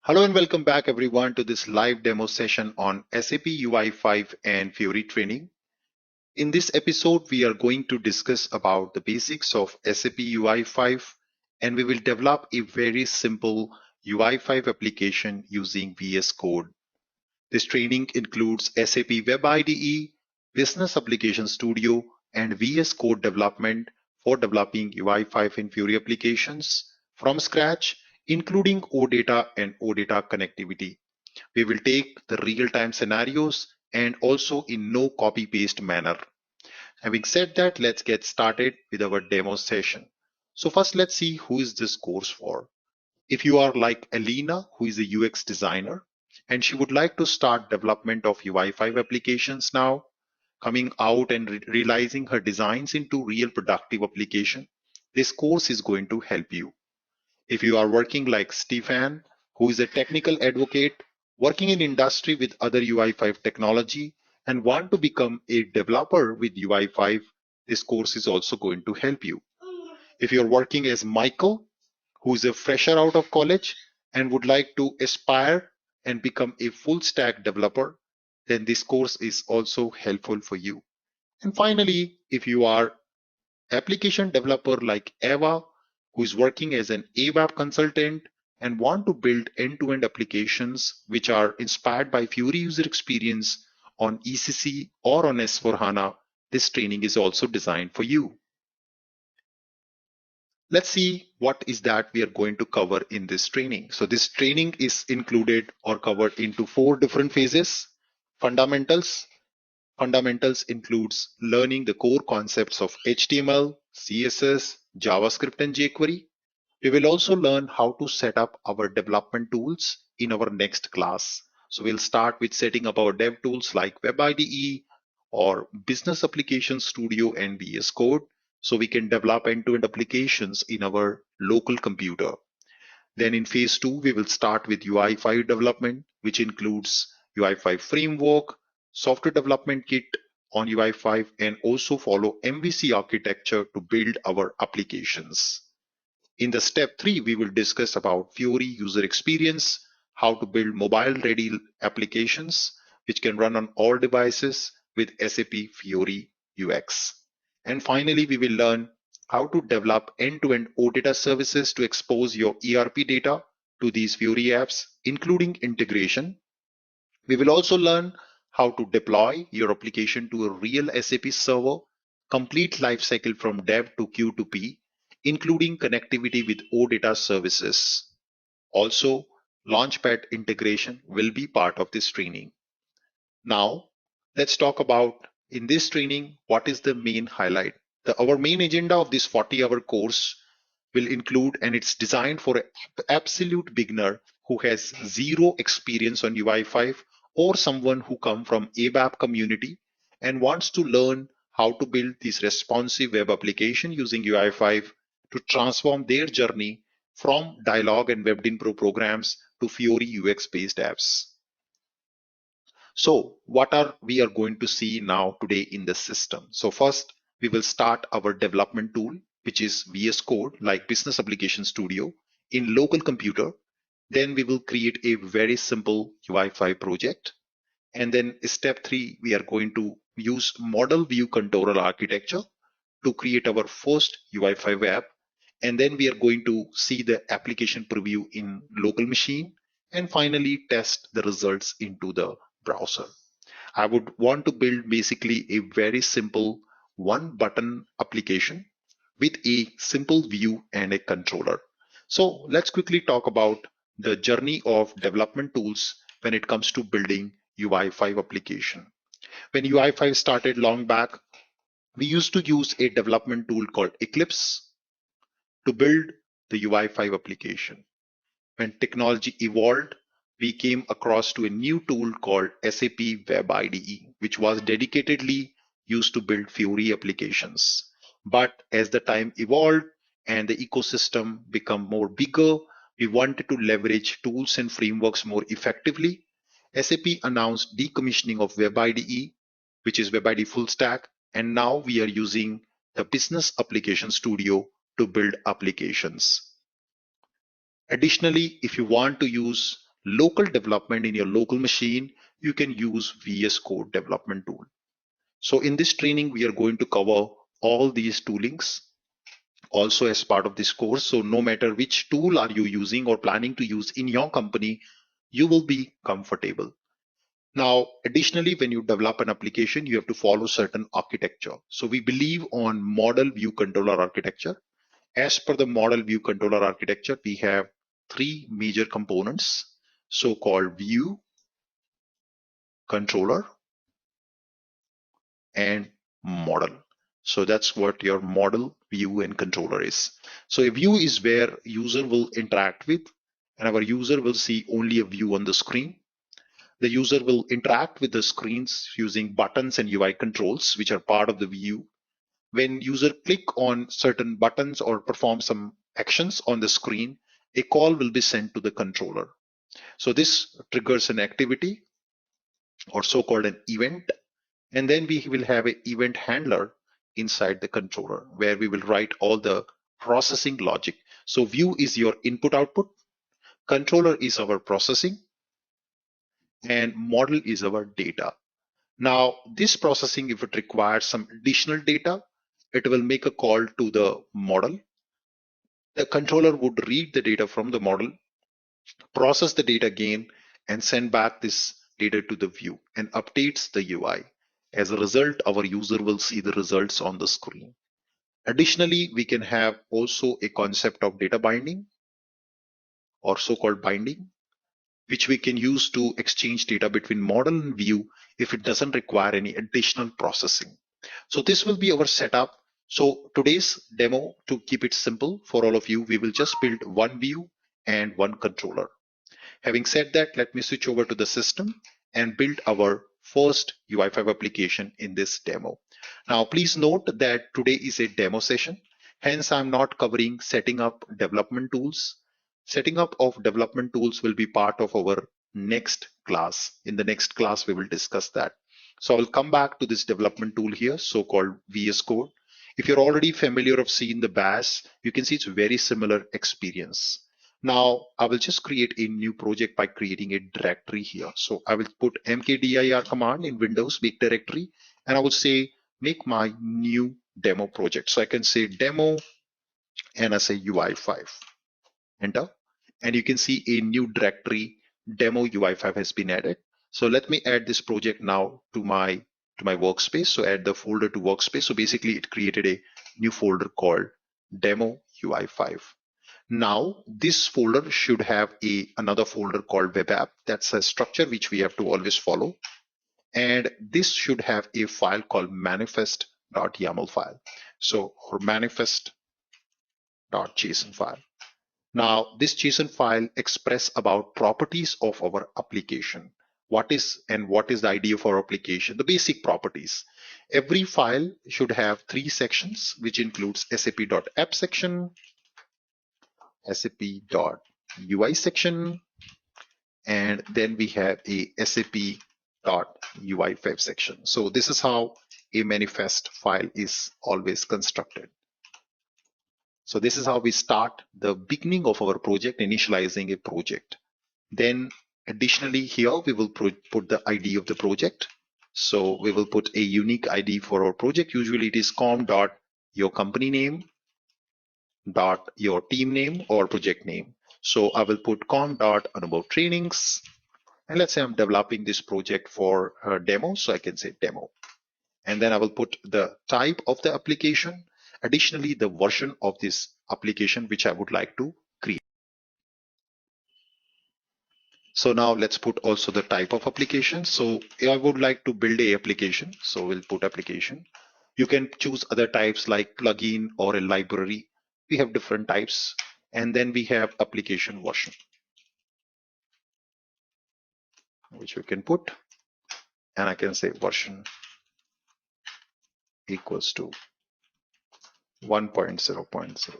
Hello and welcome back everyone to this live demo session on SAP UI5 and Fiori training. In this episode, we are going to discuss about the basics of SAP UI5 and we will develop a very simple UI5 application using VS Code. This training includes SAP Web IDE, Business Application Studio, and VS Code development for developing UI5 and Fiori applications from scratch, including OData and OData connectivity. We will take the real-time scenarios and also in no copy-paste manner. Having said that, let's get started with our demo session. So first, let's see who is this course for. If you are like Alina, who is a UX designer, and she would like to start development of UI5 applications now, coming out and realizing her designs into real productive application, this course is going to help you. If you are working like Stefan, who is a technical advocate, working in industry with other UI5 technology, and want to become a developer with UI5, this course is also going to help you. If you're working as Michael, who is a fresher out of college and would like to aspire and become a full stack developer, then this course is also helpful for you. And finally, if you are application developer like Eva, who is working as an ABAP consultant and want to build end-to-end applications which are inspired by Fiori user experience on ECC or on S4HANA, this training is also designed for you. Let's see what is that we are going to cover in this training. So this training is included or covered into 4 different phases. Fundamentals. Fundamentals includes learning the core concepts of HTML, CSS, JavaScript, and jQuery. We will also learn how to set up our development tools in our next class. So we'll start with setting up our dev tools like Web IDE or Business Application Studio and VS Code so we can develop end-to-end applications in our local computer. Then in phase 2, we will start with UI5 development, which includes UI5 framework, software development kit on UI5, and also follow MVC architecture to build our applications. In the step 3, we will discuss about Fiori user experience, how to build mobile-ready applications, which can run on all devices with SAP Fiori UX. And finally, we will learn how to develop end-to-end OData services to expose your ERP data to these Fiori apps, including integration. We will also learn how to deploy your application to a real SAP server, complete lifecycle from dev to Q to P, including connectivity with OData services. Also, Launchpad integration will be part of this training. Now, let's talk about in this training, what is the main highlight? Our main agenda of this 40-hour course will include, and it's designed for an absolute beginner who has zero experience on UI5 or someone who come from ABAP community and wants to learn how to build this responsive web application using UI5 to transform their journey from Dialog and WebDin Pro programs to Fiori UX based apps. So what are we are going to see now today in the system? So first, we will start our development tool, which is VS Code, like Business Application Studio, in local computer. Then we will create a very simple UI5 project. And then step 3, we are going to use model view controller architecture to create our first UI5 app. And then we are going to see the application preview in local machine. And finally, test the results into the browser. I would want to build basically a very simple one button application with a simple view and a controller. So let's quickly talk about the journey of development tools when it comes to building UI5 application. When UI5 started long back, we used to use a development tool called Eclipse to build the UI5 application. When technology evolved, we came across to a new tool called SAP Web IDE, which was dedicatedly used to build Fiori applications. But as the time evolved and the ecosystem become more bigger, we wanted to leverage tools and frameworks more effectively. SAP announced decommissioning of Web IDE, which is Web IDE full stack, and now we are using the Business Application Studio to build applications. Additionally, if you want to use local development in your local machine, you can use VS Code development tool. So in this training, we are going to cover all these toolings also as part of this course. So no matter which tool are you using or planning to use in your company, you will be comfortable. Now, additionally, when you develop an application, you have to follow certain architecture. So we believe on model view controller architecture. As per the model view controller architecture, we have three major components, so-called view, controller, and model. So that's what your model, view, and controller is. So a view is where user will interact with, and our user will see only a view on the screen. The user will interact with the screens using buttons and UI controls, which are part of the view. When user click on certain buttons or perform some actions on the screen, a call will be sent to the controller. So this triggers an activity or so-called an event. And then we will have an event handler inside the controller where we will write all the processing logic. So view is your input output, controller is our processing, and model is our data. Now, this processing, if it requires some additional data, it will make a call to the model. The controller would read the data from the model, process the data again, and send back this data to the view and updates the UI. As a result, our user will see the results on the screen. Additionally, we can have also a concept of data binding or so-called binding, which we can use to exchange data between model and view if it doesn't require any additional processing. So this will be our setup. So today's demo, to keep it simple for all of you, we will just build one view and one controller. Having said that, let me switch over to the system and build our first UI5 application in this demo. Now, please note that today is a demo session. Hence, I'm not covering setting up development tools. Setting up of development tools will be part of our next class. In the next class, we will discuss that. So I'll come back to this development tool here, so-called VS Code. If you're already familiar of seeing the bash, you can see it's very similar experience. Now, I will just create a new project by creating a directory here. So I will put mkdir command in Windows, make directory, and I will say, make my new demo project. So I can say demo, and I say UI5, enter. And you can see a new directory, demo UI5 has been added. So let me add this project now to my workspace. So add the folder to workspace. So basically it created a new folder called demo UI5. Now, this folder should have another folder called web app. That's a structure which we have to always follow. And this should have a file called manifest.yaml file. So, or manifest.json file. Now, this JSON file express about properties of our application. What is the idea of our application? The basic properties. Every file should have three sections, which includes sap.app section, sap.ui section, and then we have a sap.ui5 section. So this is how a manifest file is always constructed. So this is how we start the beginning of our project, initializing a project. Then additionally here, we will put the ID of the project. So we will put a unique ID for our project. Usually it is com.your company name dot your team name or project name. So I will put com.anubhav trainings, and let's say I'm developing this project for a demo, so I can say demo. And then I will put the type of the application, additionally the version of this application which I would like to create. So now let's put also the type of application. So I would like to build a application, so we'll put application. You can choose other types like plugin or a library. We have different types. And then we have application version, which we can put, and I can say version equals to 1.0.0.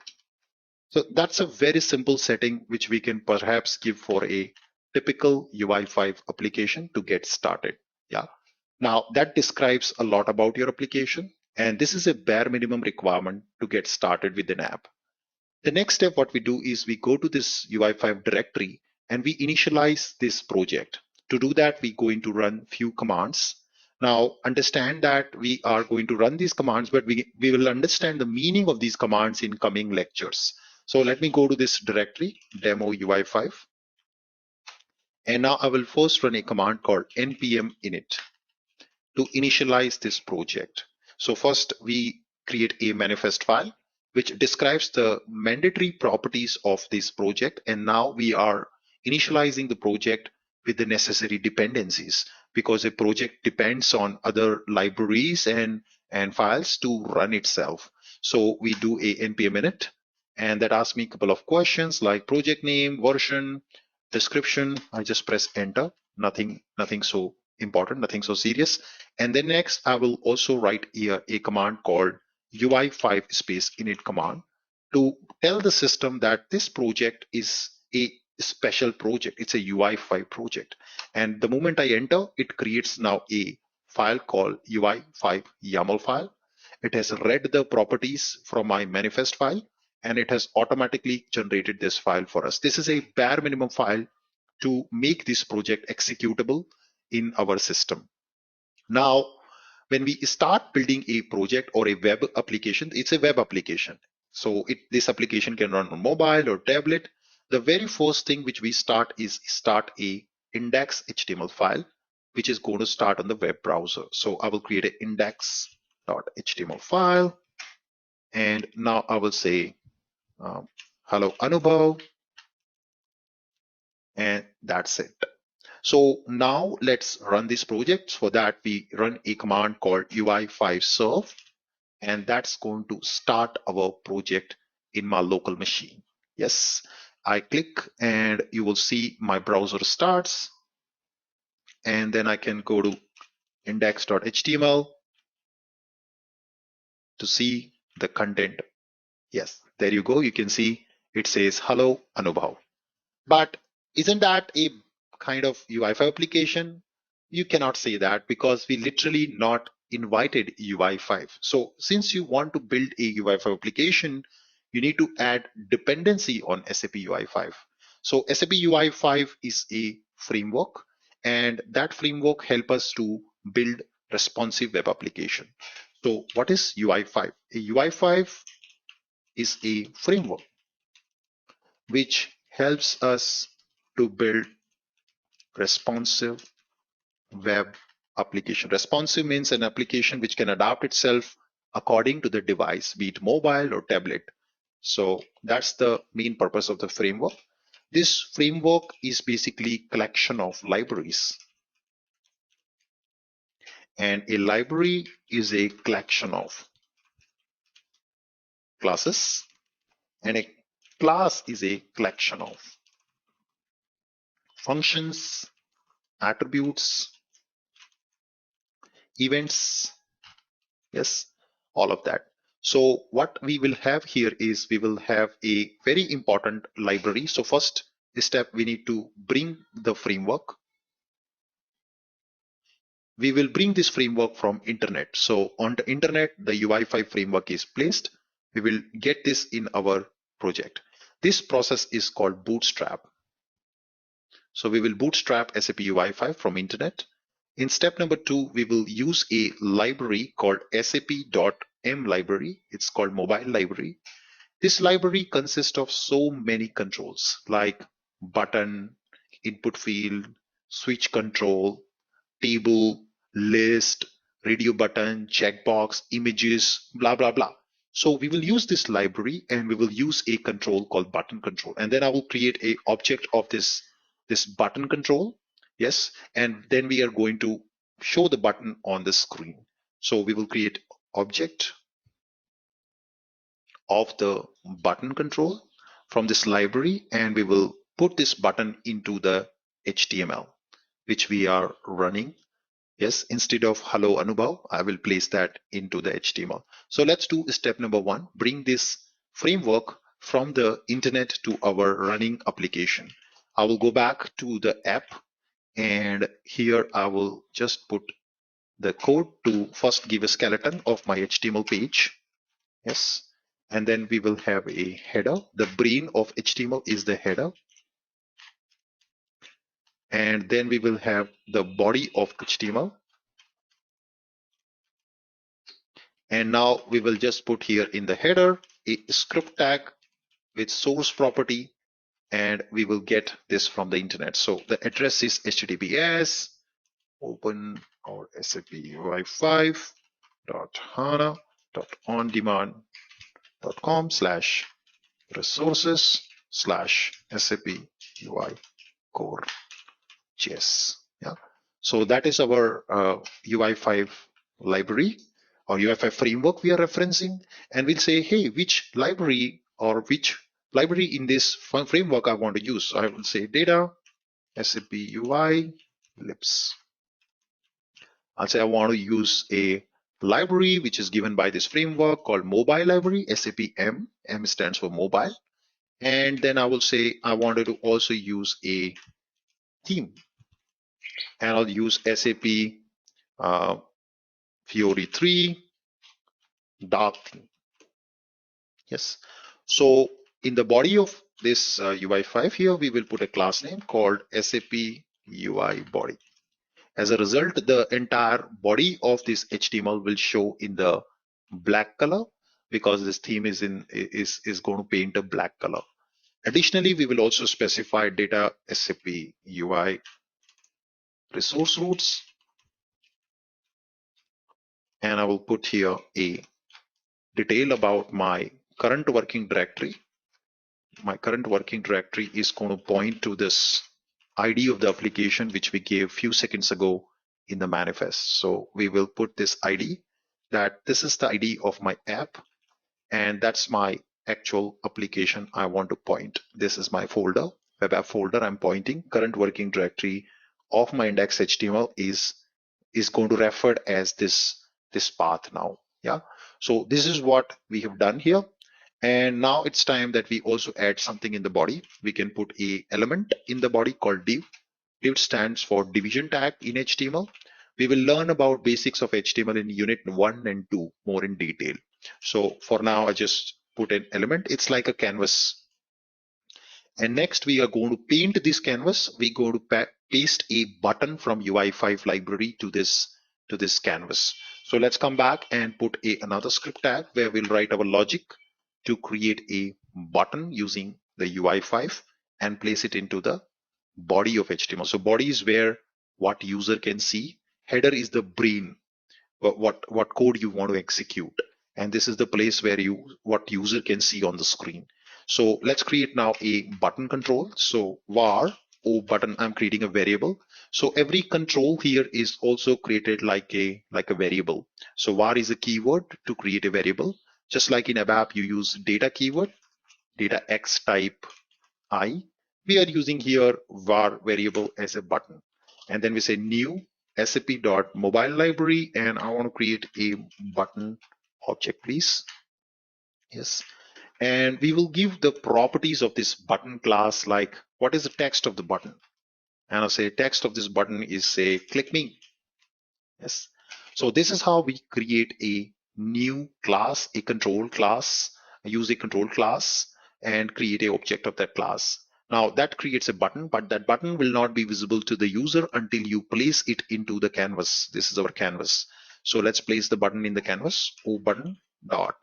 So that's a very simple setting which we can perhaps give for a typical UI5 application to get started. Yeah. Now that describes a lot about your application, and this is a bare minimum requirement to get started with an app. The next step, what we do is we go to this UI5 directory and we initialize this project. To do that, we're going to run few commands. Now, understand that we are going to run these commands, but we will understand the meaning of these commands in coming lectures. So let me go to this directory, demo UI5. And now I will first run a command called npm init to initialize this project. So first we create a manifest file which describes the mandatory properties of this project. And now we are initializing the project with the necessary dependencies, because a project depends on other libraries and files to run itself. So we do a npm init, and that asks me a couple of questions like project name, version, description. I just press enter. Nothing so important, nothing so serious. And then next, I will also write here a command called UI5 space init command to tell the system that this project is a special project. It's a UI5 project. And the moment I enter, it creates now a file called UI5 YAML file. It has read the properties from my manifest file, and it has automatically generated this file for us. This is a bare minimum file to make this project executable in our system. Now, when we start building a project or a web application, it's a web application. So this application can run on mobile or tablet. The very first thing which we start is start a index HTML file, which is going to start on the web browser. So I will create an index.html file. And now I will say, hello Anubhav, and that's it. So now let's run this project. For that, we run a command called UI5 serve, and that's going to start our project in my local machine. Yes, I click and you will see my browser starts, and then I can go to index.html to see the content. Yes, there you go. You can see it says hello Anubhav. But isn't that a kind of UI5 application? You cannot say that, because we literally not invited UI5. So since you want to build a UI5 application, you need to add dependency on SAP UI5. So SAP UI5 is a framework, and that framework help us to build responsive web application. So what is UI5? A UI5 is a framework which helps us to build responsive web application. Responsive means an application which can adapt itself according to the device, be it mobile or tablet. So that's the main purpose of the framework. This framework is basically collection of libraries, and a library is a collection of classes, and a class is a collection of functions, attributes, events. Yes, all of that. So what we will have here is we will have a very important library. So first step, we need to bring the framework. We will bring this framework from internet. So on the internet, the UI5 framework is placed. We will get this in our project. This process is called bootstrap. So we will bootstrap SAP UI5 from internet. In step number 2, we will use a library called sap.m library. It's called mobile library. This library consists of so many controls like button, input field, switch control, table, list, radio button, checkbox, images, blah, blah, blah. So we will use this library, and we will use a control called button control. And then I will create a object of this button control. Yes. And then we are going to show the button on the screen. So we will create object of the button control from this library, and we will put this button into the HTML, which we are running. Yes, instead of hello Anubhav, I will place that into the HTML. So let's do step number 1, bring this framework from the internet to our running application. I will go back to the app, and here I will just put the code to first give a skeleton of my HTML page. Yes, and then we will have a header. The brain of HTML is the header. And then we will have the body of HTML. And now we will just put here in the header a script tag with source property, and we will get this from the internet. So the address is https open or SAP UI5 hana.hana.com/resources/SAP UI core JS. Yeah. So that is our UI5 library or UI5 framework we are referencing. And we'll say, hey, which library or which library in this framework I want to use. So I will say data, SAP UI, libs. I'll say I want to use a library which is given by this framework called mobile library, SAP M. M stands for mobile. And then I will say I wanted to also use a theme, and I'll use SAP Fiori 3 dark theme. Yes. So in the body of this UI5 here, we will put a class name called SAP UI body. As a result, the entire body of this HTML will show in the black color because this theme is going to paint a black color. Additionally, we will also specify data SAP UI resource roots, and I will put here a detail about my current working directory. My current working directory is going to point to this ID of the application which we gave a few seconds ago in the manifest. So we will put this ID, that this is the ID of my app, and that's my actual application I want to point. This is my folder, web app folder I'm pointing. Current working directory of my index.html is going to refer as this path now. Yeah. So this is what we have done here. And now it's time that we also add something in the body. We can put a element in the body called div. Div stands for division tag in HTML. We will learn about basics of HTML in unit 1 and 2 more in detail. So for now, I just put an element. It's like a canvas. And next we are going to paint this canvas. We go to paste a button from UI5 library to this canvas. So let's come back and put another script tag where we'll write our logic to create a button using the UI5 and place it into the body of HTML. So body is where what user can see. Header is the brain, what code you want to execute, and this is the place where what user can see on the screen. So let's create now a button control. So var o button, I'm creating a variable. So every control here is also created like a variable. So var is a keyword to create a variable. Just like in ABAP, you use data keyword, data x type I. We are using here var variable as a button. And then we say new sap.mobile library, and I want to create a button object, please. Yes. And we will give the properties of this button class, like what is the text of the button. And I'll say text of this button is say click me. Yes. So this is how we create a new class, a control class, use a control class and create a object of that class. Now that creates a button, but that button will not be visible to the user until you place it into the canvas. This is our canvas. So let's place the button in the canvas. O button dot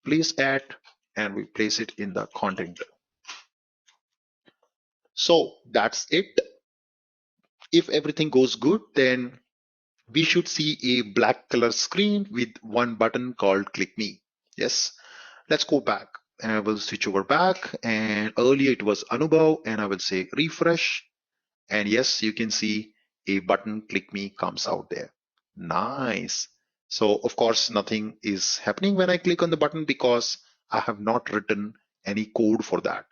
place at, and we place it in the content. So that's it. If everything goes good, then we should see a black color screen with one button called click me. Yes, let's go back and I will switch over back, and earlier it was Anubhav, and I will say refresh, and yes, you can see a button click me comes out there. Nice. So of course nothing is happening when I click on the button because I have not written any code for that.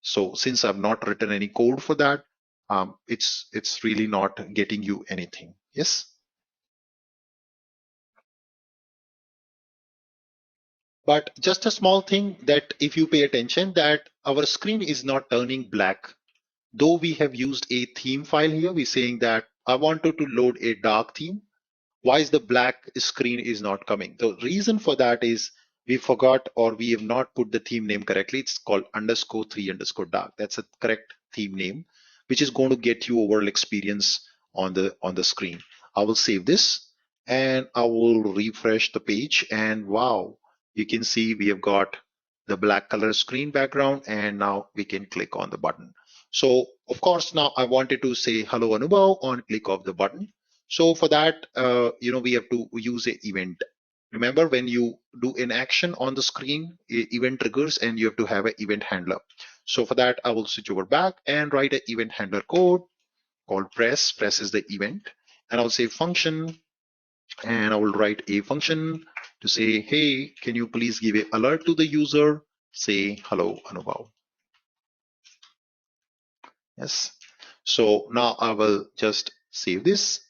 So since I've not written any code for that, it's really not getting you anything. Yes. But just a small thing, that if you pay attention, that our screen is not turning black. Though we have used a theme file here, we're saying that I wanted to load a dark theme. Why is the black screen is not coming? The reason for that is we forgot, or we have not put the theme name correctly. It's called _3_dark. That's a correct theme name. which is going to get you overall experience on the screen. I will save this and I will refresh the page, and wow, you can see we have got the black color screen background, and now we can click on the button. So of course, now I wanted to say hello Anubhav on click of the button. So for that, we have to use a event. Remember, when you do an action on the screen, event triggers, and you have to have an event handler. So for that, I will switch over back and write an event handler code called press. Press is the event, and I'll say function, and I will write a function to say, hey, can you please give an alert to the user? Say hello Anubhav. Yes. So now I will just save this,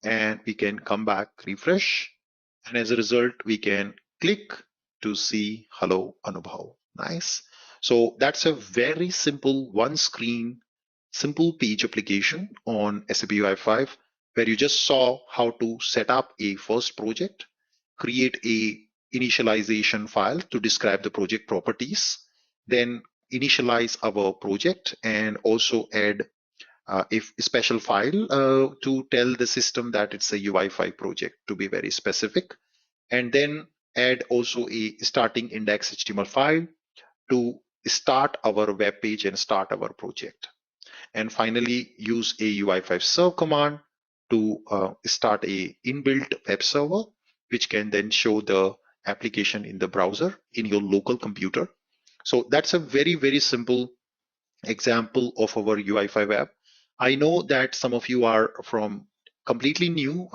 and we can come back, refresh, and as a result, we can click to see hello Anubhav. Nice. So that's a very simple one screen, simple page application on SAP UI5, where you just saw how to set up a first project, create a initialization file to describe the project properties, then initialize our project, and also add a special file to tell the system that it's a UI5 project, to be very specific, and then add also a starting index HTML file to start our web page and start our project. And finally, use a UI5 serve command to start a inbuilt web server, which can then show the application in the browser in your local computer. So that's a very, very simple example of our UI5 app. I know that some of you are from completely new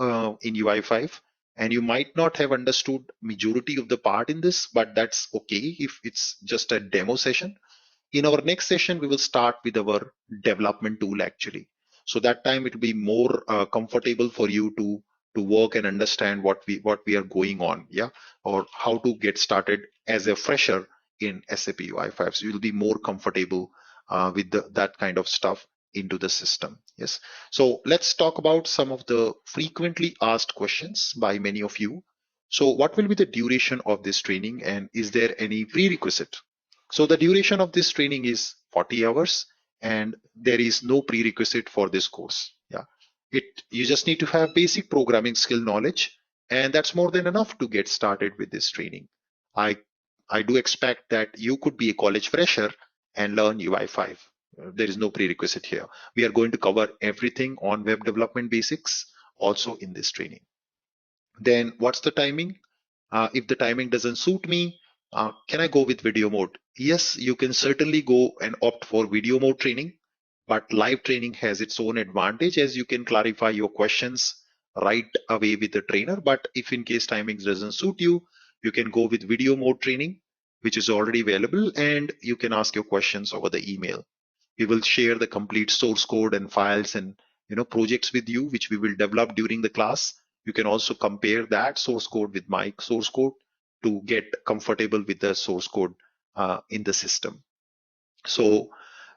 in UI5, and you might not have understood majority of the part in this, but that's okay if it's just a demo session. In our next session, we will start with our development tool actually. So that time it will be more comfortable for you to work and understand what we are going on, yeah, or how to get started as a fresher in SAP UI5. So you'll be more comfortable with that kind of stuff into the system. Yes. So let's talk about some of the frequently asked questions by many of you. So what will be the duration of this training, and is there any prerequisite? So the duration of this training is 40 hours, and there is no prerequisite for this course. Yeah. You just need to have basic programming skill knowledge, and that's more than enough to get started with this training. I I do expect that you could be a college fresher and learn UI5. There is no prerequisite here. We are going to cover everything on web development basics also in this training. Then what's the timing? If the timing doesn't suit me, can I go with video mode? Yes, you can certainly go and opt for video mode training, but live training has its own advantage as you can clarify your questions right away with the trainer. But if in case timings doesn't suit you, you can go with video mode training, which is already available, and you can ask your questions over the email. We will share the complete source code and files and projects with you, which we will develop during the class. You can also compare that source code with my source code to get comfortable with the source code in the system. So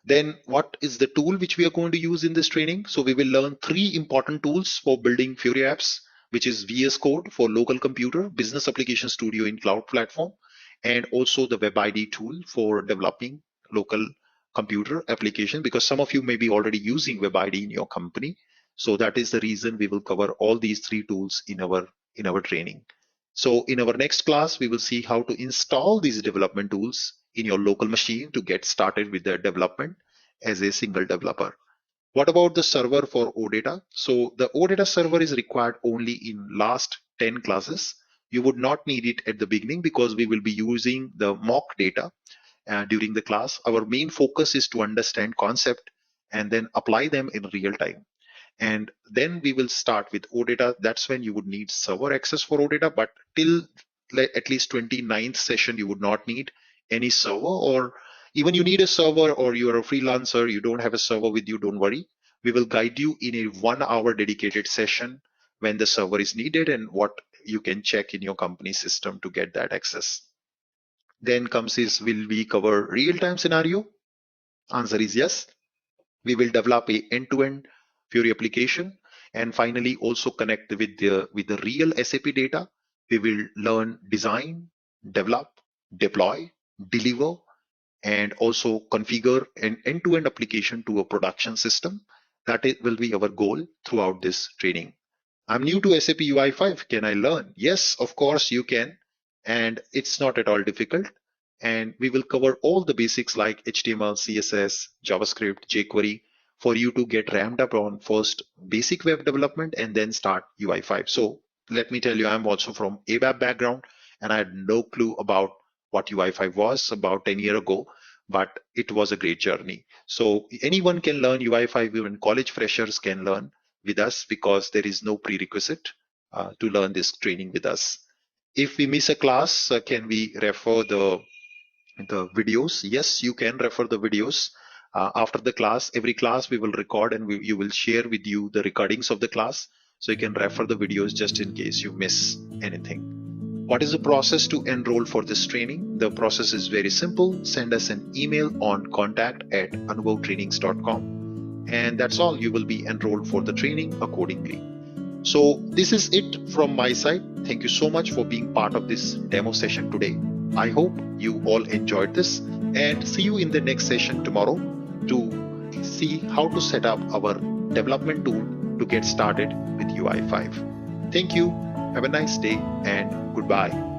then what is the tool which we are going to use in this training? So we will learn three important tools for building Fiori apps, which is VS Code for local computer, Business Application Studio in cloud platform, and also the Web ID tool for developing local computer application, because some of you may be already using Web ID in your company. So that is the reason we will cover all these three tools in our training. So in our next class, we will see how to install these development tools in your local machine to get started with the development as a single developer. What about the server for OData? So the OData server is required only in last 10 classes. You would not need it at the beginning because we will be using the mock data during the class. Our main focus is to understand concept and then apply them in real time. And then we will start with OData. That's when you would need server access for OData, but till at least 29th session, you would not need any server, or even you need a server or you're a freelancer, you don't have a server with you, don't worry. We will guide you in a 1 hour dedicated session when the server is needed and what you can check in your company system to get that access. Then comes is, will we cover real-time scenario? Answer is yes. We will develop a end-to-end Fiori application, and finally also connect with the real SAP data. We will learn design, develop, deploy, deliver, and also configure an end-to-end application to a production system. Will be our goal throughout this training. I'm new to SAP UI5. Can I learn? Yes, of course you can. And it's not at all difficult. And we will cover all the basics like HTML, CSS, JavaScript, jQuery for you to get ramped up on first basic web development and then start UI5. So let me tell you, I'm also from ABAP background and I had no clue about what UI5 was about 10 years ago, but it was a great journey. So anyone can learn UI5, even college freshers can learn with us because there is no prerequisite to learn this training with us. If we miss a class, can we refer the videos? Yes, you can refer the videos. After the class, every class we will record and you will share with you the recordings of the class. So you can refer the videos just in case you miss anything. What is the process to enroll for this training? The process is very simple. Send us an email on contact@anubhavtrainings.com. And that's all. You will be enrolled for the training accordingly. So this is it from my side. Thank you so much for being part of this demo session today. I hope you all enjoyed this and see you in the next session tomorrow to see how to set up our development tool to get started with UI5. Thank you. Have a nice day and goodbye.